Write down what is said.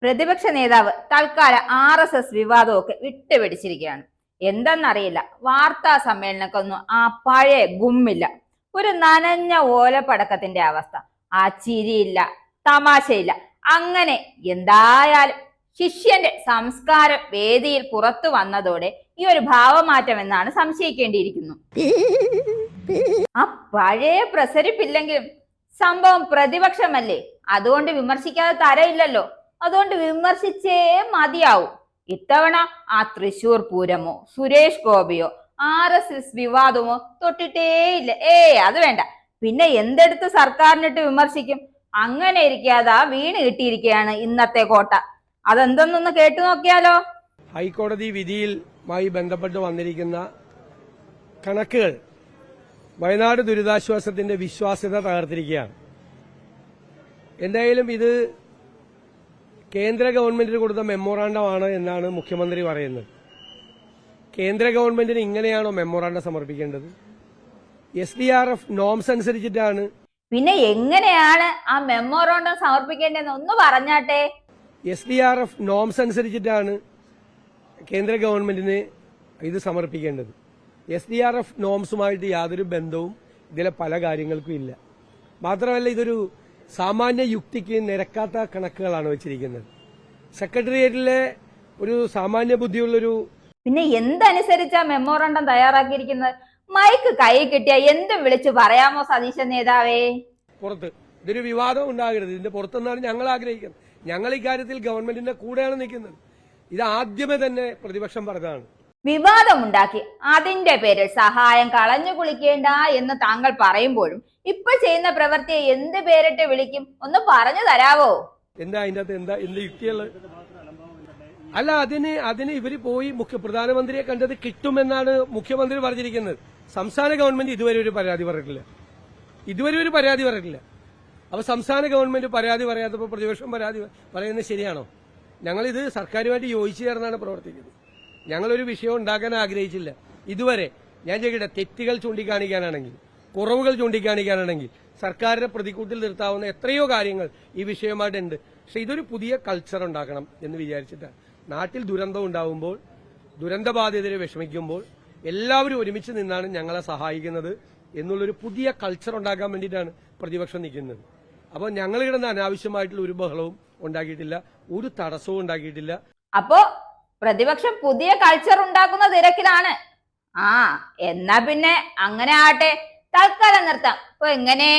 പ്രതിപക്ഷ നേതാവ് തൽക്കാലം RSS വിവാദമൊക്കെ വിട്ടുപിടിച്ചിരിക്കുകയാണ്. എന്തെന്നറിയില്ല, വാർത്താ സമ്മേളനമൊക്കെ ഒന്നും ആ പഴയ ഗുമ്മില്ല. ഒരു നനഞ്ഞ ഓലപ്പടക്കത്തിന്റെ അവസ്ഥ. ആ ചിരിയില്ല, തമാശയില്ല. അങ്ങനെ എന്തായാലും ശിഷ്യന്റെ സംസ്കാരം വേദിയിൽ പുറത്തു വന്നതോടെ ഈ ഒരു ഭാവമാറ്റം എന്നാണ് സംശയിക്കേണ്ടിയിരിക്കുന്നു. ആ പഴയ പ്രസരിപ്പില്ലെങ്കിലും സംഭവം പ്രതിപക്ഷമല്ലേ, അതുകൊണ്ട് വിമർശിക്കാതെ തരയില്ലല്ലോ. അതുകൊണ്ട് വിമർശിച്ചേ മതിയാവും. ഇത്തവണ ആ തൃശൂർ പൂരമോ സുരേഷ് ഗോപിയോ RSS വിവാദമോ തൊട്ടിട്ടേയില്ല. അത് വേണ്ട. പിന്നെ എന്തെടുത്ത് സർക്കാരിനിട്ട് വിമർശിക്കും? അങ്ങനെ ഇരിക്കാതെ വീണ് കിട്ടിയിരിക്കുകയാണ് ഇന്നത്തെ കോട്ട. അതെന്തെന്നൊന്ന് കേട്ടു നോക്കിയാലോ. ഹൈക്കോടതി വിധിയുമായി ബന്ധപ്പെട്ട് വന്നിരിക്കുന്ന കണക്കുകൾ വയനാട് ദുരിതാശ്വാസത്തിന്റെ വിശ്വാസ്യത തകർത്തിരിക്കുകയാണ്. എന്തായാലും ഇത് കേന്ദ്ര ഗവൺമെന്റിന് കൊടുത്ത മെമ്മോറാണ്ടമാണ് എന്നാണ് മുഖ്യമന്ത്രി പറയുന്നത്. കേന്ദ്ര ഗവൺമെന്റിന് ഇങ്ങനെയാണോ മെമ്മോറാണ്ടം സമർപ്പിക്കേണ്ടത്? SDRF നോംസ് അനുസരിച്ചിട്ടാണ്. പിന്നെ എങ്ങനെയാണ് ആ മെമ്മോറാണ്ടം സമർപ്പിക്കേണ്ടതെന്ന് ഒന്ന് പറഞ്ഞാട്ടെ. SDRF നോംസ് അനുസരിച്ചിട്ടാണ് കേന്ദ്ര ഗവൺമെന്റിന് ഇത് സമർപ്പിക്കേണ്ടത്. SDRF നോംസുമായിട്ട് യാതൊരു ബന്ധവും ഇതിലെ പല കാര്യങ്ങൾക്കും ഇല്ല. മാത്രമല്ല, ഇതൊരു സാമാന്യ യുക്തിക്ക് നിരക്കാത്ത കണക്കുകളാണ് വെച്ചിരിക്കുന്നത്. സെക്രട്ടേറിയറ്റിലെ ഒരു സാമാന്യ ബുദ്ധിയുള്ളൊരു പിന്നെ എന്തനുസരിച്ചാ മെമ്മോറാണ്ടം തയ്യാറാക്കിയിരിക്കുന്നത്? മൈക്ക് കൈ കിട്ടിയ എന്തും വിളിച്ചു പറയാമോ സതീശ നേതാവേ? പുറത്ത് ഇതൊരു വിവാദം ഉണ്ടാകരുത്. ഇതിന്റെ പുറത്തെന്നാണ് ഞങ്ങൾ ആഗ്രഹിക്കുന്നത്. ഞങ്ങൾ ഇക്കാര്യത്തിൽ ഗവൺമെന്റിന്റെ കൂടെയാണ് നിൽക്കുന്നത്. ഇത് ആദ്യമേ തന്നെ പ്രതിപക്ഷം പറഞ്ഞതാണ്. വിവാദമുണ്ടാക്കി അതിന്റെ പേരിൽ സഹായം കളഞ്ഞു കുളിക്കേണ്ട എന്ന് താങ്കൾ പറയുമ്പോഴും ഇപ്പൊ ചെയ്യുന്ന പ്രവൃത്തിയെ എന്ത് പേരിട്ട് വിളിക്കും? ഒന്ന് പറഞ്ഞു തരാവോ? എന്താ അതിന്റെ അകത്ത് എന്ത് യുക്തിയുള്ളത്? അല്ല, അതിന് ഇവര് പോയി പ്രധാനമന്ത്രിയെ കണ്ടത് കിട്ടുമെന്നാണ് മുഖ്യമന്ത്രി പറഞ്ഞിരിക്കുന്നത്. സംസ്ഥാന ഗവൺമെന്റ് ഇതുവരെ ഒരു പരാതി പറഞ്ഞിട്ടില്ല. അപ്പൊ സംസ്ഥാന ഗവൺമെന്റ് പരാതി പറയാത്തപ്പോൾ പ്രതിപക്ഷം പരാതി പറയുന്നത് ശരിയാണോ? ഞങ്ങളിത് സർക്കാരുമായിട്ട് യോജിച്ചു ചേർന്നാണ് പ്രവർത്തിക്കുന്നത്. ഞങ്ങളൊരു വിഷയം ഉണ്ടാക്കാൻ ആഗ്രഹിച്ചില്ല ഇതുവരെ. ഞാൻ ചോദിക്കട്ടെ, തെറ്റുകൾ ചൂണ്ടിക്കാണിക്കാനാണെങ്കിൽ, കുറവുകൾ ചൂണ്ടിക്കാണിക്കാനാണെങ്കിൽ സർക്കാരിനെ പ്രതിക്കൂട്ടിൽ നിർത്താവുന്ന എത്രയോ കാര്യങ്ങൾ ഈ വിഷയമായിട്ടുണ്ട്. പക്ഷെ ഇതൊരു പുതിയ കൾച്ചർ ഉണ്ടാക്കണം എന്ന് വിചാരിച്ചിട്ടാണ്. നാട്ടിൽ ദുരന്തം ഉണ്ടാവുമ്പോൾ, ദുരന്തബാധിതരെ വിഷമിക്കുമ്പോൾ എല്ലാവരും ഒരുമിച്ച് നിന്നാണ് ഞങ്ങളെ സഹായിക്കുന്നത് എന്നുള്ളൊരു പുതിയ കൾച്ചർ ഉണ്ടാക്കാൻ വേണ്ടിയിട്ടാണ് പ്രതിപക്ഷം നിൽക്കുന്നത്. അപ്പോൾ ഞങ്ങൾ കിടന്ന് അനാവശ്യമായിട്ടുള്ള ഒരു ബഹളവും ഉണ്ടാക്കിയിട്ടില്ല, ഒരു തടസ്സവും ഉണ്ടാക്കിയിട്ടില്ല. അപ്പോ പ്രതിപക്ഷം പുതിയ കൾച്ചർ ഉണ്ടാക്കുന്ന തിരക്കിലാണ്. എന്നാ പിന്നെ അങ്ങനെ ആട്ടെ, തൽക്കാലം നിർത്താം. അപ്പൊ എങ്ങനെ?